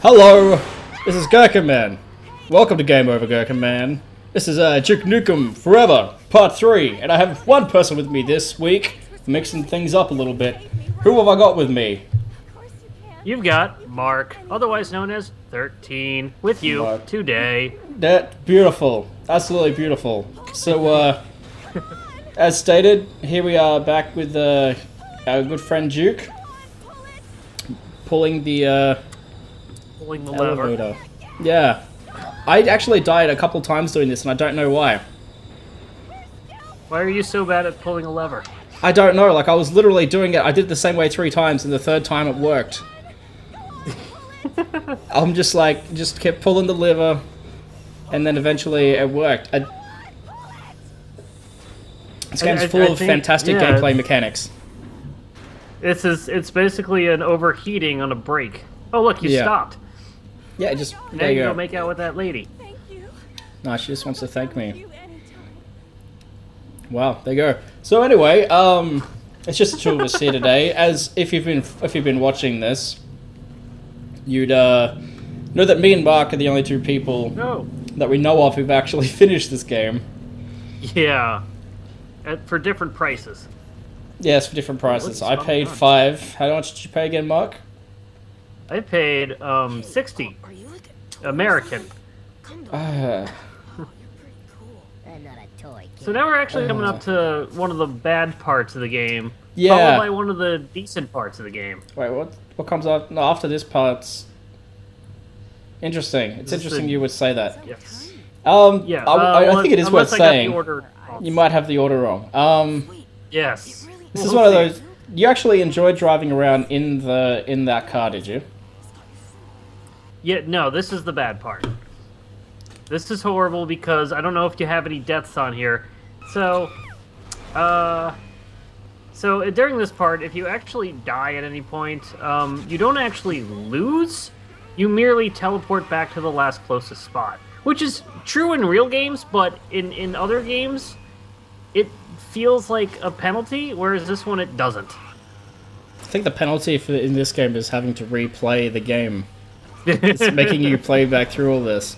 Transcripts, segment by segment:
Hello, this is Gerkinman. Welcome to Game Over, Gerkinman. This is Duke Nukem Forever, Part 3, and I have one person with me this week, mixing things up a little bit. Who have I got with me? You've got Mark, otherwise known as 13, with you Mark. today. That beautiful, absolutely beautiful. So, as stated, here we are back with our good friend Duke, pulling the lever. elevator. Yeah, I actually died a couple times doing this, and I don't know why. Why are you so bad at pulling a lever? I don't know. Like I was literally doing it. I did it the same way 3 times, and the third time it worked. I'm just kept pulling the lever, and then eventually it worked. This game's full of fantastic gameplay mechanics. It's basically an overheating on a brake. Oh look, you stopped. Yeah, just Now there you go go. make out with that lady. No, she just wants to thank me. Wow, there you go. So anyway, it's just the two of us here today. As if you've been watching this, you'd know that me and Mark are the only 2 people that we know of who've actually finished this game. Yeah, for different prices. Yes, for different prices. I paid 5. How much did you pay again, Mark? I paid 60 American. So now we're actually coming up to one of the bad parts of the game. Yeah. Followed by one of the decent parts of the game. Wait, what comes up? No, after this part's interesting. It's interesting you would say that. Yes. Yeah. I think it is worth saying. You might have the order wrong. Yes. This is one of those. You actually enjoyed driving around in that car, did you? Yeah. No, this is the bad part. This is horrible because I don't know if you have any deaths on here. So, during this part, if you actually die at any point, you don't actually lose. You merely teleport back to the last closest spot, which is true in real games, but in other games, it feels like a penalty, whereas this one it doesn't. I think the penalty in this game is having to replay the game. It's making you play back through all this.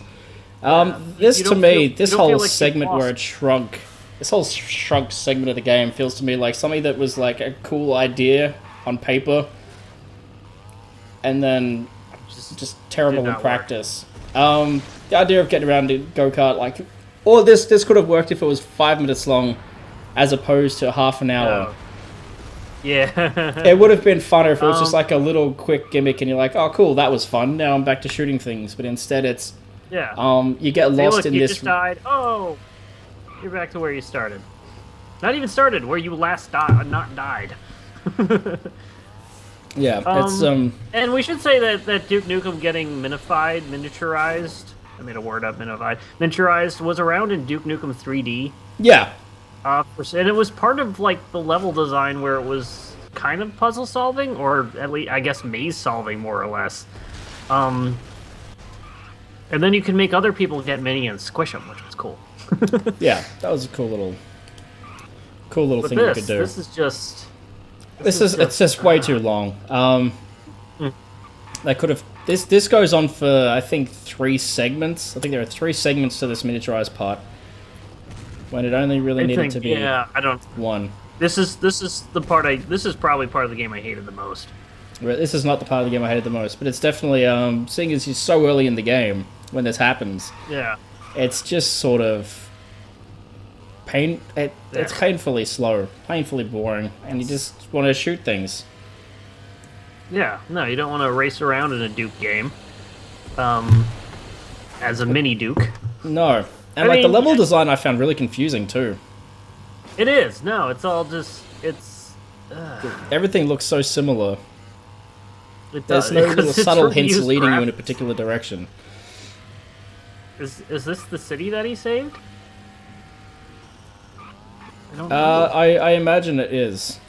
This whole segment where it shrunk, this whole shrunk segment of the game feels to me like something that was like a cool idea on paper, and then just terrible in practice. The idea of getting around to go-kart, like, or this could have worked if it was 5 minutes long, as opposed to half an hour. Oh. Yeah. It would have been funner if it was just like a little quick gimmick, and you're like, oh cool, that was fun. Now I'm back to shooting things, but instead it's. Yeah. You get lost in you this. Just died. Oh, you're back to where you started. Not even started, where you last not died. Yeah, it's And we should say that Duke Nukem getting miniaturized. I made a word up, miniaturized was around in Duke Nukem 3D. Yeah. And it was part of like the level design where it was kind of puzzle solving, or at least I guess maze solving, more or less. And then you can make other people get mini and squish them, which was cool. Yeah, that was a cool little thing you could do. This is just. It's just way too long. They could have. This goes on for I think 3 segments. I think there are 3 segments to this miniaturized part, when it only really needed to be one. This is the part This is probably part of the game I hated the most. This is not the part of the game I hated the most, but it's definitely seeing as you're so early in the game when this happens. Yeah. It's just sort of it's painfully slow, painfully boring, and you just want to shoot things. Yeah, no, you don't want to race around in a Duke game. As a mini Duke. No. And the level design I found really confusing too. It is. No, it's all just everything looks so similar. It does. There's no little subtle hints leading you in a particular direction. Is this the city that he saved? I don't know. I imagine it is.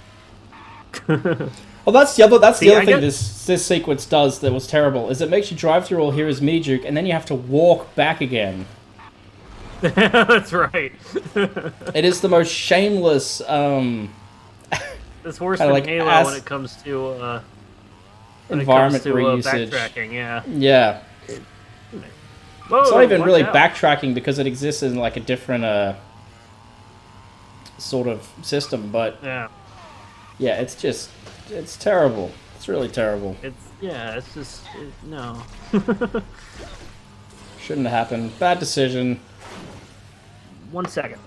Well, that's the other thing this sequence does that was terrible, is it makes you drive through all here as mini Duke, and then you have to walk back again. That's right. It is the most shameless It's worse than Halo when it comes to environment reusage. Backtracking, yeah. Yeah. Whoa, it's not even really out. backtracking because it exists in like a different sort of system, but yeah, it's terrible. It's really terrible. It's just no. Shouldn't have happened. Bad decision. 1 second.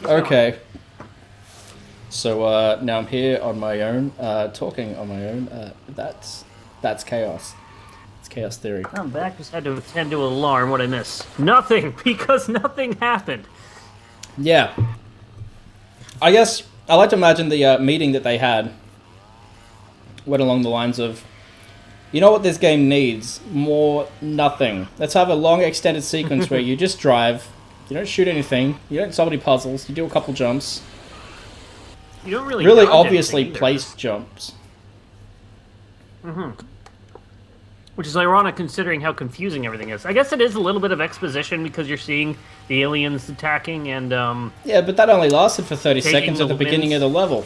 Okay. So now I'm here on my own, talking on my own. That's chaos. It's chaos theory. I'm back. Just had to attend to an alarm. What I miss? Nothing, because nothing happened. Yeah. I guess I like to imagine the meeting that they had went along the lines of, you know what this game needs? More nothing. Let's have a long extended sequence where you just drive, you don't shoot anything, you don't solve any puzzles, you do a couple jumps. You don't really obviously placed jumps. Mm-hmm. Which is ironic considering how confusing everything is. I guess it is a little bit of exposition because you're seeing the aliens attacking and yeah, but that only lasted for 30 seconds at the beginning of the level.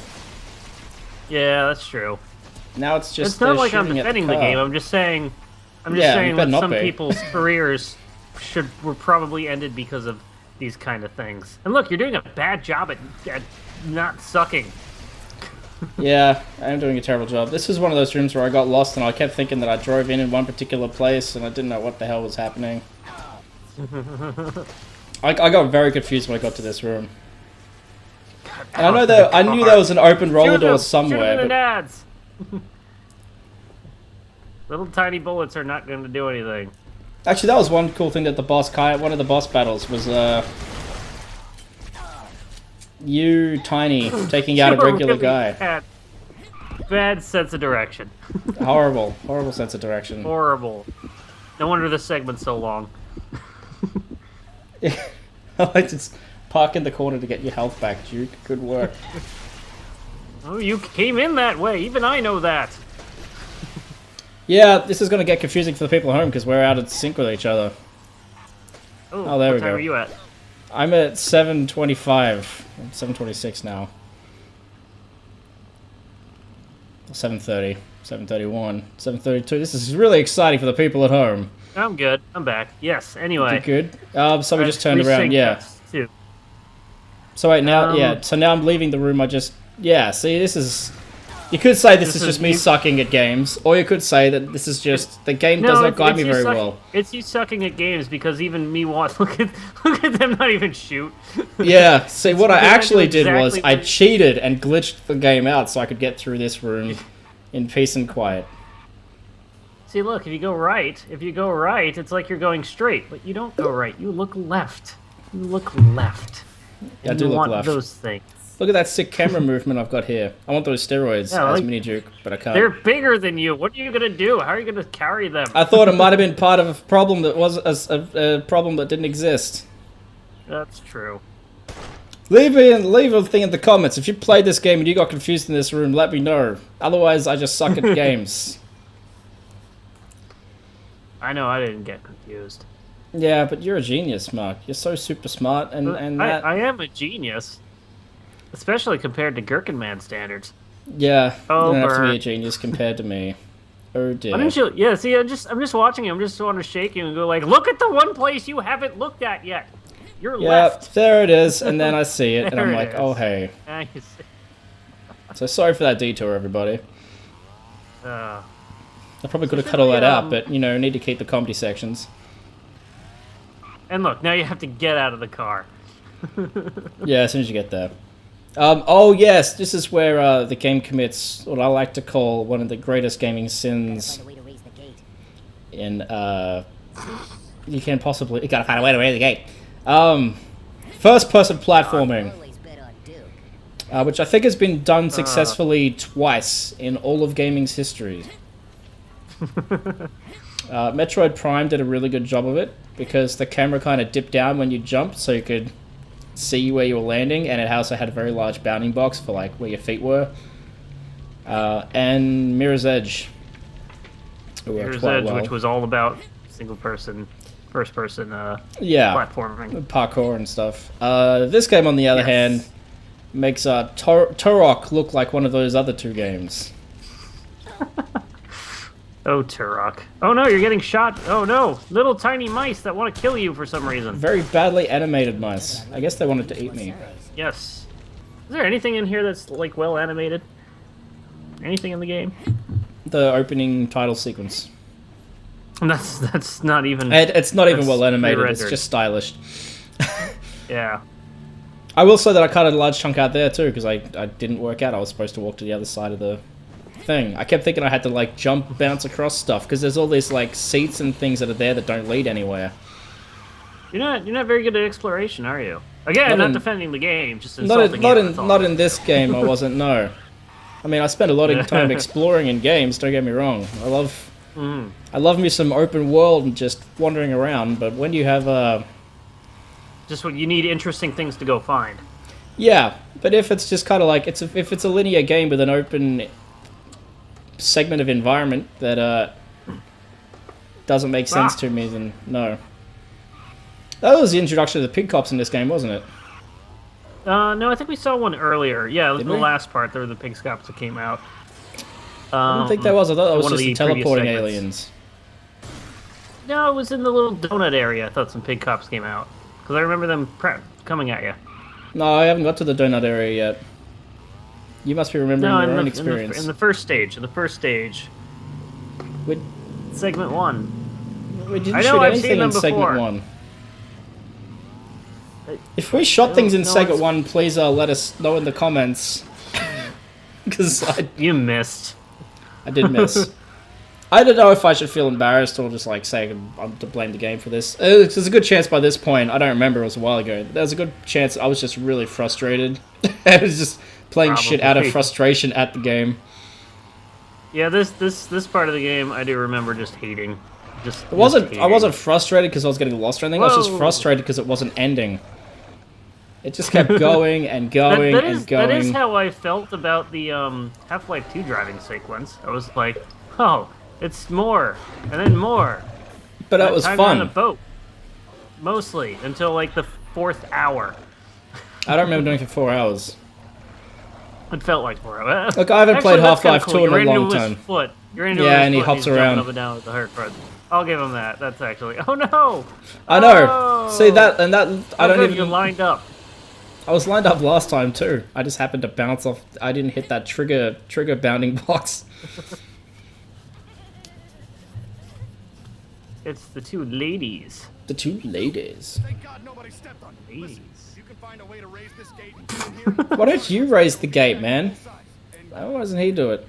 Yeah, that's true. Now it's just. It's not like I'm defending the game. I'm just saying. That some people's careers were probably ended because of these kind of things. And look, you're doing a bad job at not sucking. Yeah, I am doing a terrible job. This is one of those rooms where I got lost and I kept thinking that I drove in one particular place and I didn't know what the hell was happening. I got very confused when I got to this room. And I knew there was an open roller door somewhere. Shoot dads. Little tiny bullets are not going to do anything. Actually, that was one cool thing that one of the boss battles was you, Tiny, taking out a regular guy. Bad sense of direction. Horrible sense of direction. Horrible. No wonder this segment's so long. I like to park in the corner to get your health back, Duke. Good work. Oh, you came in that way. Even I know that. Yeah, this is going to get confusing for the people at home because we're out of sync with each other. Oh, there we go. What time are you at? I'm at 7:25. I'm 7:26 now. 7:30, 7:31, 7:32. This is really exciting for the people at home. I'm good. I'm back. Yes. Anyway. You're good. So we just turned around. Yeah. So wait now. Yeah. So now I'm leaving the room. Yeah. See, this is. You could say this is just me sucking at games, or you could say that this is just the game does not guide me very well. It's you sucking at games because even me look at them not even shoot. Yeah. See, what I actually did was I cheated and glitched the game out so I could get through this room in peace and quiet. See, look, if you go right, it's like you're going straight, but you don't go right. You look left. You look left. Yeah, I do look left. Those things. Look at that sick camera movement I've got here. I want those steroids as Mini Duke, but I can't. They're bigger than you. What are you gonna do? How are you gonna carry them? I thought it might have been part of a problem that was a problem that didn't exist. That's true. Leave a thing in the comments. If you played this game and you got confused in this room, let me know. Otherwise, I just suck at games. I know I didn't get confused. Yeah, but you're a genius, Mark. You're so super smart, and I am a genius. Especially compared to Gerkinman standards. Yeah, you don't have to be a genius compared to me. Oh dear. Why don't you? Yeah, see, I'm just watching you. I'm just want to shake you and go like, look at the one place you haven't looked at yet. You're left. There it is, and then I see it, and I'm like, oh hey. So sorry for that detour, everybody. I probably could have cut all that out, but you know, need to keep the comedy sections. And look, now you have to get out of the car. Yeah, as soon as you get there. Oh yes, this is where the game commits what I like to call one of the greatest gaming sins. You gotta find a way to raise the gate. First-person platforming, which I think has been done successfully twice in all of gaming's history. Metroid Prime did a really good job of it because the camera kind of dipped down when you jumped, so you could see where you were landing, and it also had a very large bounding box for like where your feet were. And Mirror's Edge. Which was all about first-person platforming, parkour and stuff. This game, on the other hand, makes Turok look like one of those other two games. Oh, Turok. Oh no, you're getting shot. Oh no, little tiny mice that want to kill you for some reason. Very badly animated mice. I guess they wanted to eat me. Yes. Is there anything in here that's like well animated? Anything in the game? The opening title sequence. That's not even. It's not even well animated. It's just stylish. Yeah. I will say that I cut a large chunk out there too because I didn't work out. I was supposed to walk to the other side of the thing. I kept thinking I had to like jump, bounce across stuff because there's all these like seats and things that are there that don't lead anywhere. You're not very good at exploration, are you? Again, not defending the game, just insulting it. Not in this game. I wasn't. No. I mean, I spent a lot of time exploring in games. Don't get me wrong. I love me some open world and just wandering around. But when you have just when you need interesting things to go find. Yeah, but if it's just kind of like if it's a linear game with an open segment of environment that doesn't make sense to me, then no. That was the introduction of the pig cops in this game, wasn't it? No, I think we saw one earlier. Yeah, it was the last part. There were the pig cops that came out. I don't think there was. I thought that was just the teleporting aliens. No, it was in the little donut area. I thought some pig cops came out. Because I remember them coming at you. No, I haven't got to the donut area yet. You must be remembering your own experience. In the first stage. With segment 1. We didn't shoot anything in segment 1. If we shot things in segment 1, please let us know in the comments. Because you missed. I did miss. I don't know if I should feel embarrassed or just like say I'm to blame the game for this. There's a good chance by this point, I don't remember, it was a while ago, there's a good chance I was just really frustrated. I was just playing shit out of frustration at the game. Yeah, this part of the game I do remember just hating. I wasn't frustrated because I was getting lost or anything. I was just frustrated because it wasn't ending. It just kept going and going and going. That is how I felt about the Half-Life 2 driving sequence. I was like, oh, it's more, and then more. But that was fun. On a boat, mostly, until like the 4th hour. I don't remember doing it for 4 hours. It felt like 4 hours. Look, I haven't played Half-Life 2 in a long time. You're into and he hops around. Up and down with the hurt front. I'll give him that. That's actually. Oh no! I know. See that and that. I don't even. You're lined up. I was lined up last time too. I just happened to bounce off. I didn't hit that trigger bounding box. It's the two ladies. The two ladies. Thank God nobody stepped on you. Ladies. You can find a way to raise this gate. Why don't you raise the gate, man? Why doesn't he do it?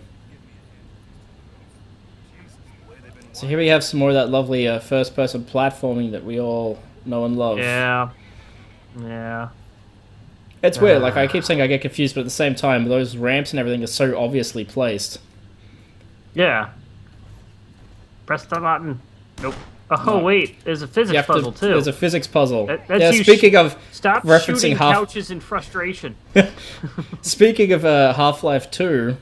So here we have some more of that lovely first-person platforming that we all know and love. Yeah. Yeah. It's weird, like I keep saying I get confused, but at the same time, those ramps and everything are so obviously placed. Yeah. Press the button. Nope. Oh, wait, there's a physics puzzle, too. There's a physics puzzle. That's speaking of stop referencing shooting couches in frustration. Speaking of Half-Life 2,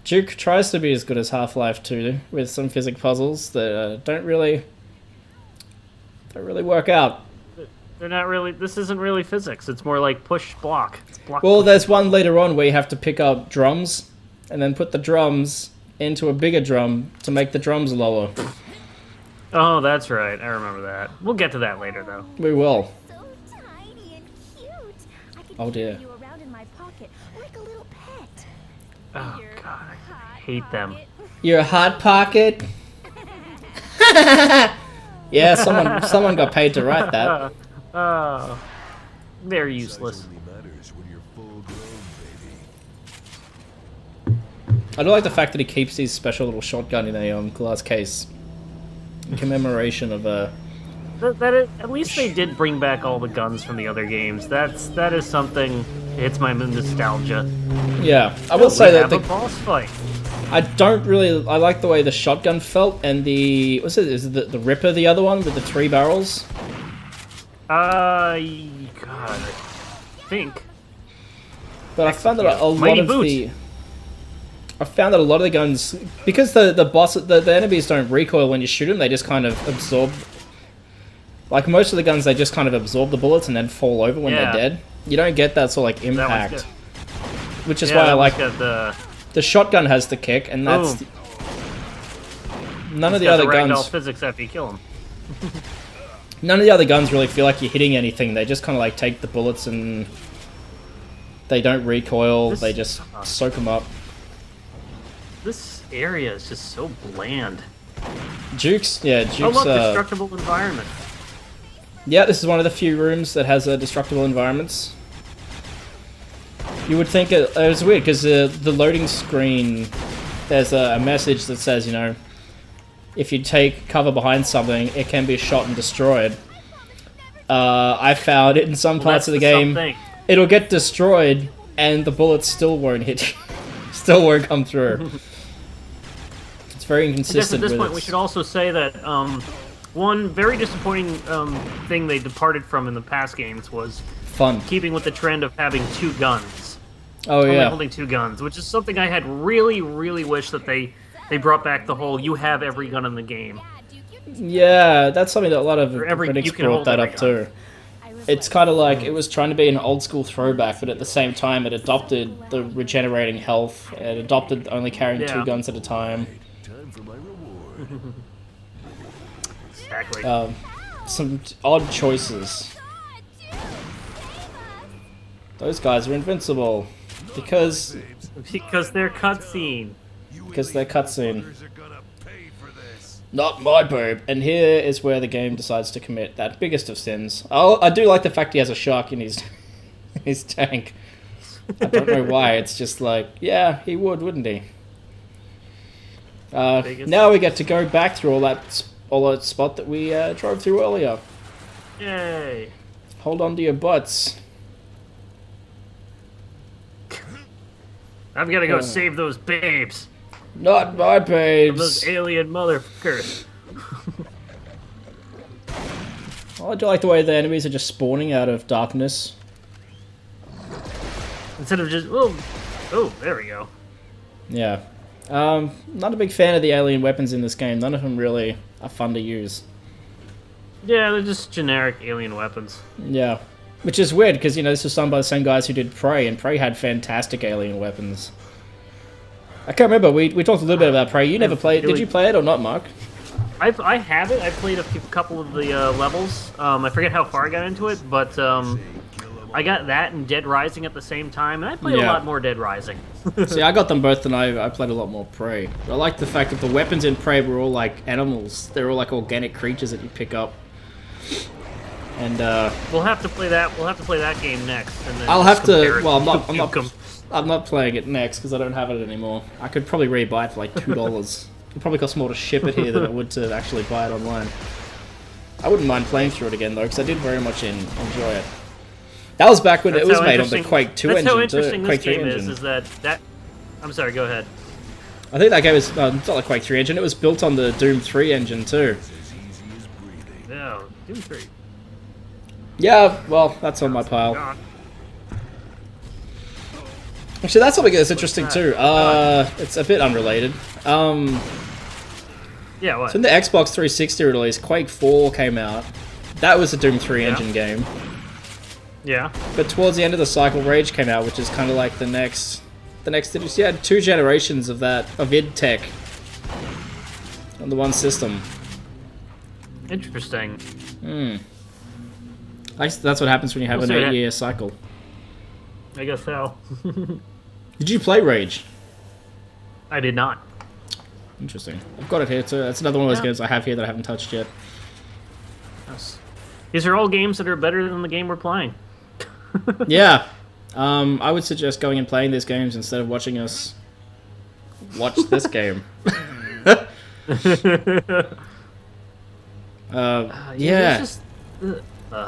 Duke tries to be as good as Half-Life 2 with some physics puzzles that don't really work out. They're not really. This isn't really physics. It's more like push block. It's block. Well, there's one later on where you have to pick up drums and then put the drums into a bigger drum to make the drums lower. Oh, that's right. I remember that. We'll get to that later, though. We will. So tiny and cute. I can Oh dear. carry you around in my pocket like a little pet. Oh Your God, I hot hate them. pocket. Your hot pocket. Yeah, someone got paid to write that. Oh, they're useless. I do like the fact that he keeps his special little shotgun in a glass case in commemoration of At least they did bring back all the guns from the other games. That is something. It's my nostalgia. Yeah, I will say that the boss fight. I like the way the shotgun felt and the is it the Ripper, the other one with the 3 barrels. God, I think. But I found that a lot of the guns, because the enemies don't recoil when you shoot them, they just kind of absorb. Like most of the guns, they just kind of absorb the bullets and then fall over when they're dead. You don't get that sort of like impact, which is why I like the shotgun has the kick, and that's None of the other guns. Physics after you kill him. None of the other guns really feel like you're hitting anything. They just kind of like take the bullets and they don't recoil. They just soak them up. This area is just so bland. Duke's, yeah, Duke's. Oh look, destructible environment. Yeah, this is one of the few rooms that has destructible environments. You would think it was weird because the loading screen, there's a message that says, you know, if you take cover behind something, it can be shot and destroyed. I found it in some parts of the game. It'll get destroyed, and the bullets still won't hit you. Still won't come through. It's very inconsistent. At this point, we should also say that one very disappointing thing they departed from in the past games was fun, keeping with the trend of having 2 guns. Oh yeah, holding 2 guns, which is something I had really wished that they brought back the whole you have every gun in the game. Yeah, that's something that a lot of critics brought that up too. It's kind of like it was trying to be an old school throwback, but at the same time it adopted the regenerating health. It adopted only carrying 2 guns at a time. Exactly. Some odd choices. Those guys are invincible because they're cutscene. Because they're cutscene. Not my babe. And here is where the game decides to commit that biggest of sins. Oh, I do like the fact he has a shark in his tank. I don't know why. It's just like, yeah, he would, wouldn't he? Now we get to go back through all that spot that we drove through earlier. Yay! Hold on to your butts. I'm gonna go save those babes. Not my babes. Those alien motherfuckers. I do like the way the enemies are just spawning out of darkness. Instead of just, oh, there we go. Yeah. Not a big fan of the alien weapons in this game. None of them really are fun to use. Yeah, they're just generic alien weapons. Yeah. Which is weird, because, you know, this was done by the same guys who did Prey, and Prey had fantastic alien weapons. I can't remember, we talked a little bit about Prey. You never played it. Did you play it or not, Mark? I have it. I played a couple of the levels. I forget how far I got into it, but I got that and Dead Rising at the same time, and I played a lot more Dead Rising. See, I got them both, and I played a lot more Prey. I like the fact that the weapons in Prey were all like animals. They're all like organic creatures that you pick up. And we'll have to play that. We'll have to play that game next. And then I'll have to. Well, I'm not playing it next because I don't have it anymore. I could probably re-buy it for like $2. It probably costs more to ship it here than it would to actually buy it online. I wouldn't mind playing through it again though, because I did very much enjoy it. That was back when it was made on the Quake 2 engine too. That's how interesting this game is that. I'm sorry. Go ahead. I think that game is it's not the Quake 3 engine. It was built on the Doom 3 engine too. No, Doom 3. Yeah, well, that's on my pile. Actually, that's something that's interesting too. It's a bit unrelated. Yeah, what? So in the Xbox 360 release, Quake 4 came out. That was a Doom 3 engine game. Yeah. But towards the end of the cycle, Rage came out, which is kind of like the next. You had 2 generations of id Tech on the one system. Interesting. That's what happens when you have an 8-year cycle. I guess so. Did you play Rage? I did not. Interesting. I've got it here too. That's another one of those games I have here that I haven't touched yet. Yes. These are all games that are better than the game we're playing. Yeah. I would suggest going and playing these games instead of watching us watch this game. Yeah.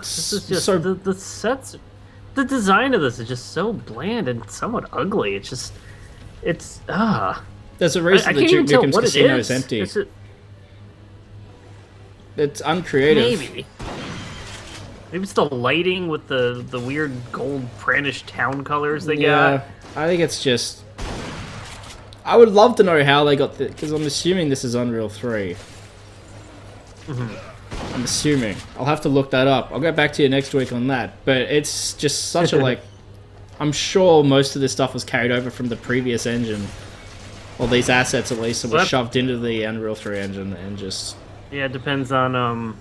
This is just so, the sets. The design of this is just so bland and somewhat ugly. It's just, There's a reason that Duke Nukem's casino is empty. It's uncreative. Maybe it's the lighting with the weird gold Brandish town colors they got. I think it's just. I would love to know how they got this, because I'm assuming this is Unreal 3. I'm assuming. I'll have to look that up. I'll get back to you next week on that. But it's just such a, like... I'm sure most of this stuff was carried over from the previous engine. or these assets at least, that were Well, shoved into the Unreal 3 engine and just... Yeah, it depends on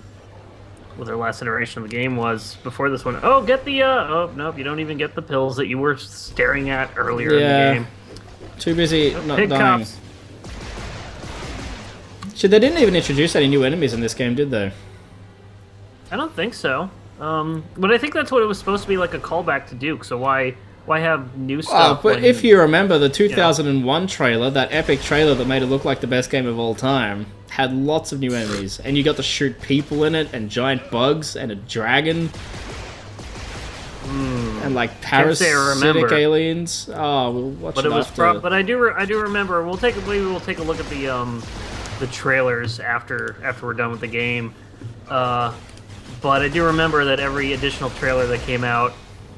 what their last iteration of the game was before this one. Oh, get the oh nope, you don't even get the pills that you were staring at earlier in the game. Too busy not Pig dying. cops. Shit, they didn't even introduce any new enemies in this game, did they? I don't think so. But I think that's what it was supposed to be, like a callback to Duke. So why have new Oh, stuff? but when, if you remember the 2001 trailer, that epic trailer that made it look like the best game of all time, had lots of new enemies, and you got to shoot people in it, and giant bugs, and a dragon, and like parasitic aliens. Oh, we'll watch but it it was after. but I do remember. Maybe we'll take a look at the trailers after we're done with the game. But I do remember that every additional trailer that came out,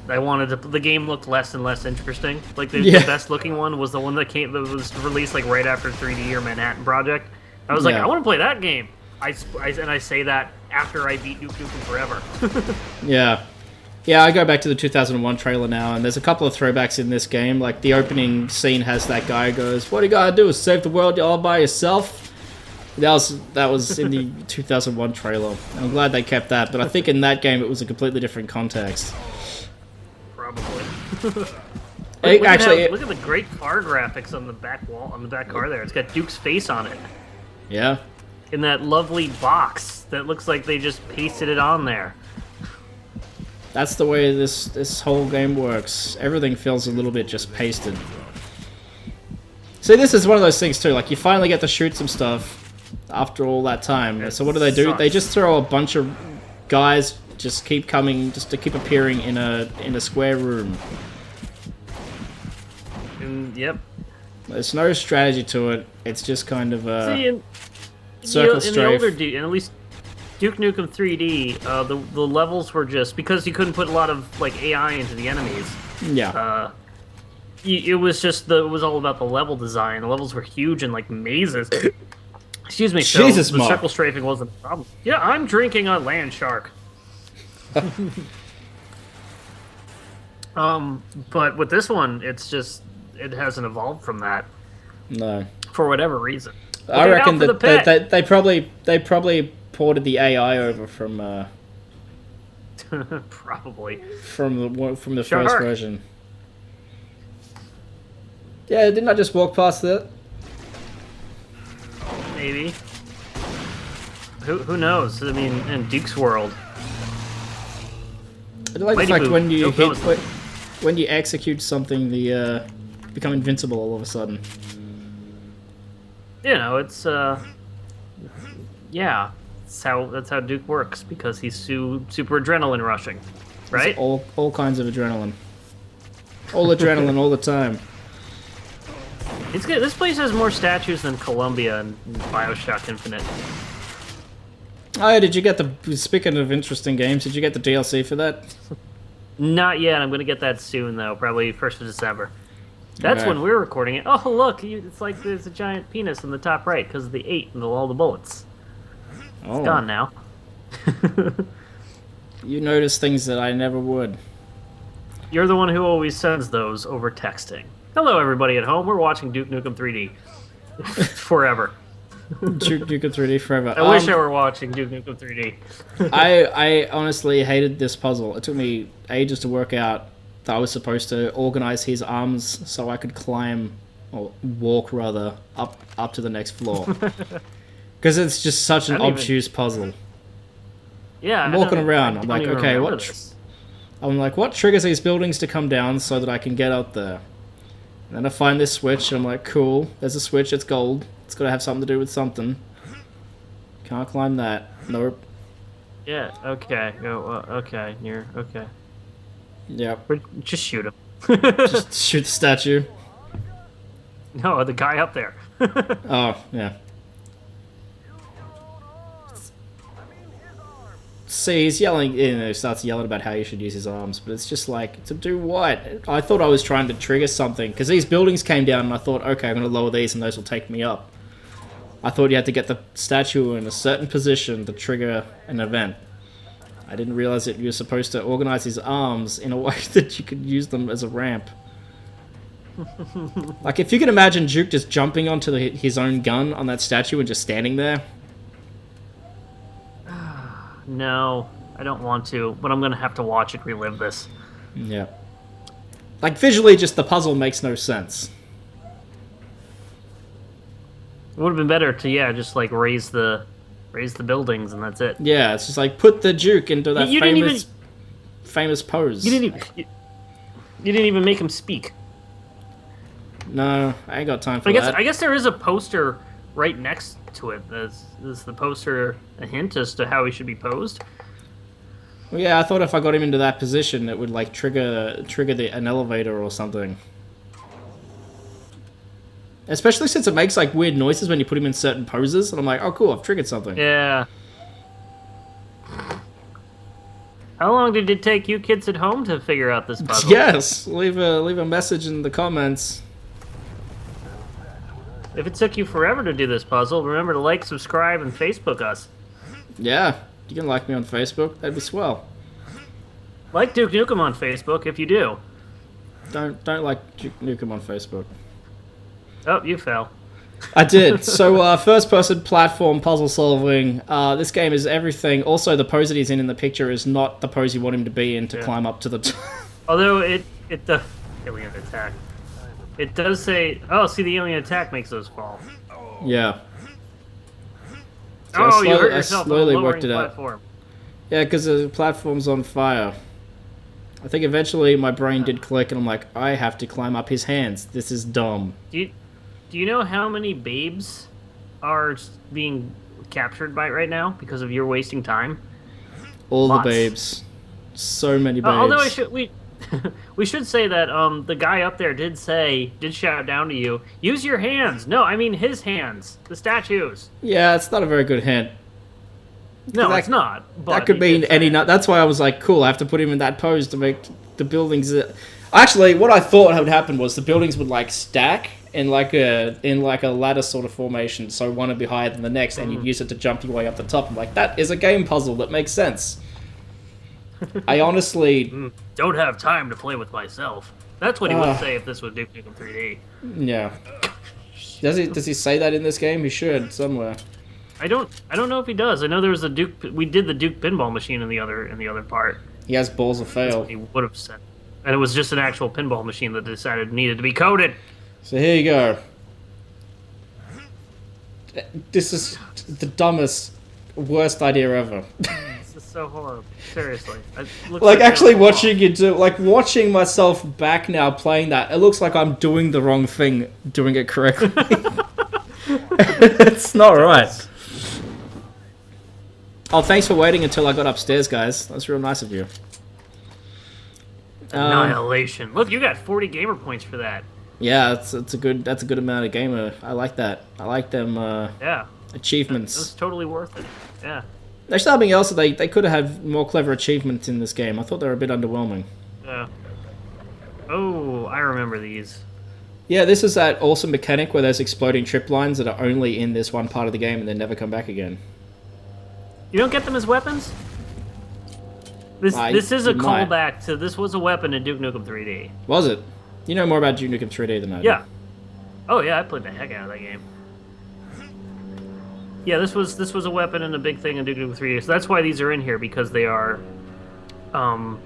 the game looked less and less interesting. Like the best looking one was the one that was released like right after 3D or Manhattan Project. I was like, I want to play that game. And I say that after I beat Nukem Forever. Yeah, I go back to the 2001 trailer now, and there's a couple of throwbacks in this game. Like the opening scene has that guy goes, "What you gotta do is save the world all by yourself." That was in the 2001 trailer. I'm glad they kept that, but I think in that game it was a completely different context. Probably. Look Look at the great car graphics on the back wall, on the back car there. It's got Duke's face on it. Yeah. In that lovely box that looks like they just pasted it on there. That's the way this whole game works. Everything feels a little bit just pasted. See, this is one of those things too. Like you finally get to shoot some stuff after all that time. So what do? They just throw a bunch of guys just keep coming, just to keep appearing in a square room. Yep. There's no strategy to it. It's just kind of a circle strafe. In the older Duke, and at least Duke Nukem 3D, the levels were just because you couldn't put a lot of like AI into the enemies. Yeah. It was all about the level design. The levels were huge and like mazes. Excuse me. So Jesus, the circle strafing wasn't a problem. Yeah, I'm drinking a land shark. But with this one, it hasn't evolved from that. No. For whatever reason. I reckon that they probably ported the AI over from probably from the first version. Yeah, didn't I just walk past that? Maybe. Who knows? I mean, in Duke's world. I like the fact when you execute something, the become invincible all of a sudden. You know, it's yeah, that's how Duke works because he's super adrenaline rushing, right? It's all kinds of adrenaline. All adrenaline all the time. It's good. This place has more statues than Columbia and BioShock Infinite. Oh, yeah, did you get speaking of interesting games, did you get the DLC for that? Not yet. I'm going to get that soon, though. Probably 1st of December. That's Okay. when we're recording it. Oh, look. It's like there's a giant penis in the top right because of the 8 and all the bullets. It's gone now. You notice things that I never would. You're the one who always sends those over texting. Hello, everybody at home. We're watching Duke Nukem 3D. Forever. Duke Nukem 3D forever. I wish I were watching Duke Nukem 3D. I honestly hated this puzzle. It took me ages to work out that I was supposed to organize his arms so I could climb, or walk rather, up to the next floor. Because it's just such an obtuse puzzle. Yeah, I'm walking around. I'm like, okay, what triggers these buildings to come down so that I can get up there? And then I find this switch, and I'm like, cool, there's a switch, it's gold. It's got to have something to do with something. Can't climb that. Nope. Yeah, okay. Okay, you're okay. Yep. Just shoot him. Just shoot the statue. No, the guy up there. Oh, yeah. See, he's yelling, starts yelling about how you should use his arms, but it's just like, to do what? I thought I was trying to trigger something, because these buildings came down, and I thought, okay, I'm going to lower these, and those will take me up. I thought you had to get the statue in a certain position to trigger an event. I didn't realize that you were supposed to organize his arms in a way that you could use them as a ramp. Like, if you can imagine Duke just jumping onto his own gun on that statue and just standing there. No, I don't want to, but I'm gonna have to watch it relive this. Yeah. Like, visually, just the puzzle makes no sense. It would have been better to, yeah, just like raise the buildings and that's it. Yeah, it's just like, put the Duke into that You famous pose. You didn't even make him speak. No, I ain't got time for I that. guess there is a poster right next to it. Is the poster a hint as to how he should be posed? Well, yeah, I thought if I got him into that position, it would like trigger an elevator or something. Especially since it makes like weird noises when you put him in certain poses, and I'm like, oh cool, I've triggered something. Yeah. How long did it take you kids at home to figure out this puzzle? Yes, leave a message in the comments. If it took you forever to do this puzzle, remember to like, subscribe, and Facebook us. Yeah, you can like me on Facebook. That'd be swell. Like Duke Nukem on Facebook if you do. Don't like Duke Nukem on Facebook. Oh, you fell. I did. So, first-person platform puzzle solving. This game is everything. Also, the pose that he's in the picture is not the pose you want him to be in to climb up to the top. Although it the alien attack. It does say, oh, see, the alien attack makes those fall. Yeah. So you hurt I yourself slowly on worked it out. platform. Yeah, because the platform's on fire. I think eventually my brain did click, and I'm like, I have to climb up his hands. This is dumb. Do you know how many babes are being captured by it right now because of your wasting time? All Lots. the babes. So many babes. Although we should say that the guy up there did shout down to you, use your hands. No, I mean his hands, the statues. Yeah, it's not a very good hint. No, it's not. But That could mean any. That's why I was like, cool. I have to put him in that pose to make the buildings. Actually, what I thought would happen was the buildings would like stack in like a ladder sort of formation, so one would be higher than the next, and you'd use it to jump your way up the top. I'm like, that is a game puzzle that makes sense. I honestly don't have time to play with myself. That's what he would say if this was Duke Nukem 3D. Yeah. Does he say that in this game? He should somewhere. I don't know if he does. I know there was a Duke. We did the Duke pinball machine in the other part. He has balls of fail. He would have said, and it was just an actual pinball machine that decided needed to be coded. So here you go. This is the dumbest, worst idea ever. This is so horrible. Seriously. Like actually watching it do, like watching myself back now playing that, it looks like I'm doing the wrong thing, doing it correctly. It's not right. Oh, thanks for waiting until I got upstairs, guys. That's real nice of you. Annihilation. Look, you got 40 gamer points for that. Yeah, that's a good amount of gamer. I like that. I like them yeah. achievements. It's totally worth it. Yeah. There's something else that they could have had more clever achievements in this game. I thought they were a bit underwhelming. Yeah. Oh, I remember these. Yeah, this is that awesome mechanic where there's exploding trip lines that are only in this one part of the game and then never come back again. You don't get them as weapons? This is a callback to this was a weapon in Duke Nukem 3D. Was it? You know more about Duke Nukem 3D than I do. Yeah. Oh yeah, I played the heck out of that game. Yeah, this was a weapon and a big thing in Duke Nukem 3D. So that's why these are in here, because they are, you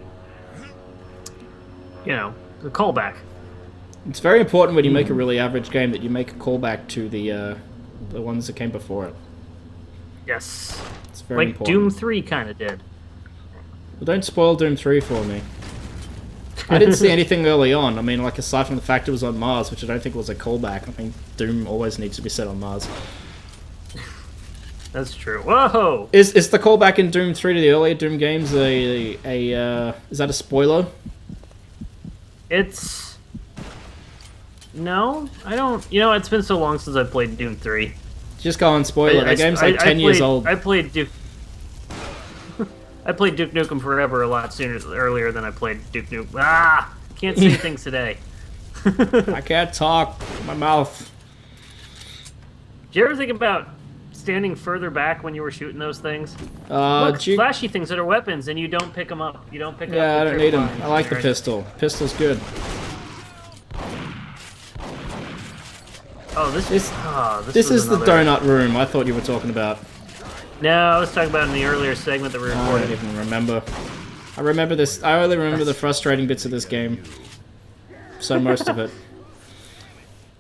know, the callback. It's very important when you make a really average game that you make a callback to the ones that came before it. Yes. It's very like important. Doom 3 kind of did. Well, don't spoil Doom 3 for me. I didn't see anything early on. I mean, like, aside from the fact it was on Mars, which I don't think was a callback. I think Doom always needs to be set on Mars. That's true. Whoa! Is the callback in Doom 3 to the earlier Doom games is that a spoiler? It's... No, I don't... You know, it's been so long since I played Doom 3. Just go on spoiler. The game's like 10 years old. I played Duke... I played Duke Nukem Forever a lot earlier than I played Duke Nukem. Ah! Can't say things today. I can't talk. My mouth. Did you ever think about standing further back when you were shooting those things? Look, flashy things that are weapons, and you don't pick them up. You don't pick up. Yeah, I don't need them. I like the Right. pistol. Pistol's good. Oh, this This was is the another- donut room I thought you were talking about. No, I was talking about in the earlier segment that we I recorded. don't even remember. I remember this. I only remember the frustrating bits of this game. So most of it.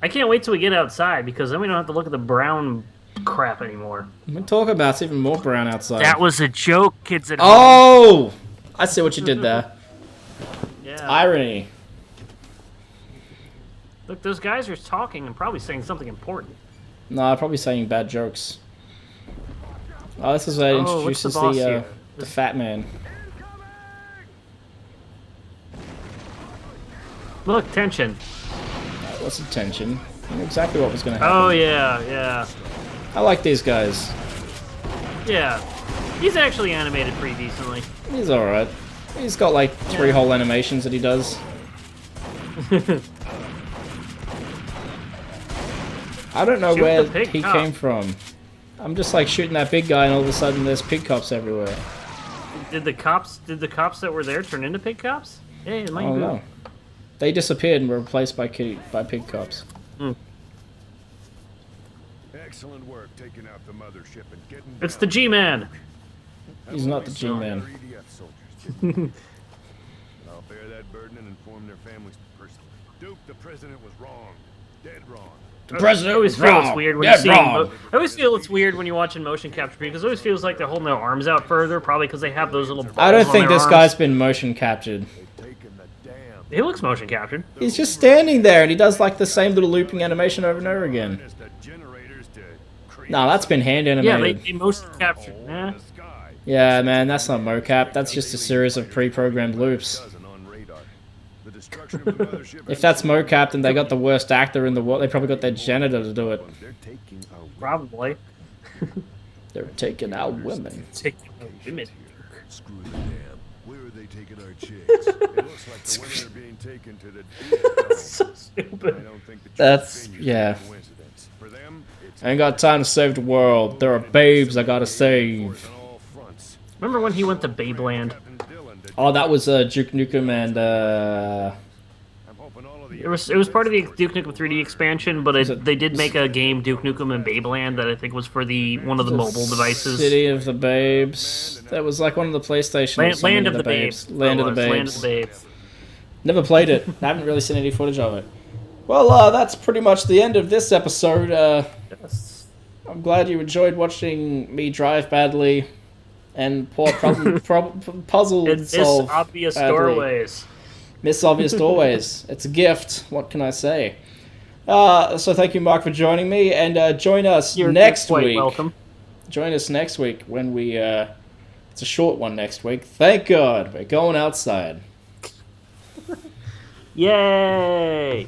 I can't wait till we get outside because then we don't have to look at the brown crap anymore. We talk about it's even more brown outside. That was a joke, kids at home. Oh! I see what you did there. Yeah. Irony. Look, those guys are talking and probably saying something important. No, I'm probably saying bad jokes. Oh, this is where it Oh, what's the introduces boss here? the fat man. Look, tension. What's the tension? I knew exactly what was going to happen. Oh, yeah. I like these guys. Yeah. He's actually animated pretty decently. He's alright. He's got like 3 whole animations that he does. I don't know Shoot where the pig he cop. came from. I'm just like shooting that big guy and all of a sudden there's pig cops everywhere. Did the cops that were there turn into pig cops? Hey, it I might don't be. know. They disappeared and were replaced by pig cops. Excellent work taking out the mothership and getting It's down. the G-Man. He's not the G-Man. EDF soldiers didn't. I'll bear that burden and inform their families personally. Duke, the president was wrong. Dead wrong. The president I always was feel wrong. it's weird when Dead you see. wrong. I always feel it's weird when you watch in motion capture because it always feels like they're holding their arms out further, probably because they have those little. I don't balls on think their this arms. guy's been motion captured. They've taken the damn. He looks motion captured. He's just standing there and he does like the same little looping animation over and over again. Harness the generators to create No, that's been hand Yeah, animated. they motion captured. hole Yeah. in the sky. Yeah, man, that's not mocap. That's just a series of pre-programmed loops. Dozen on radar. The destruction of the mothership. If that's mocap, then they got the worst actor in the world. They probably got their janitor to do it. They're taking our Probably. They're taking out women. Taking women. Screw the dam. Where are they taking our chicks? It looks like the women are being taken to the deep dome. So I stupid. don't think the That's- venue is yeah. a coincidence. For them, it's I ain't got time to save the world. There are babes I gotta save. on all fronts. Remember when he went to Babeland? Captain Dillon did- Oh, that was Duke Nukem and I'm hoping all of the It was part of the Duke Nukem 3D expansion, but it- they did make a game, Duke Nukem and Babeland, that I think was for one of the mobile devices. City of the Babes. That was like one of the PlayStation. Land of the Babes. Land of the That was, Land Babes. of the Babes. Never played it. I haven't really seen any footage of it. Well, that's pretty much the end of this episode. Yes. I'm glad you enjoyed watching me drive badly and poor puzzle It's solve obvious badly. doorways. Miss Obvious Doorways. It's a gift. What can I say? So thank you, Mark, for joining me, and join us You're next quite week. welcome. Join us next week when we. It's a short one next week. Thank God, we're going outside. Yay!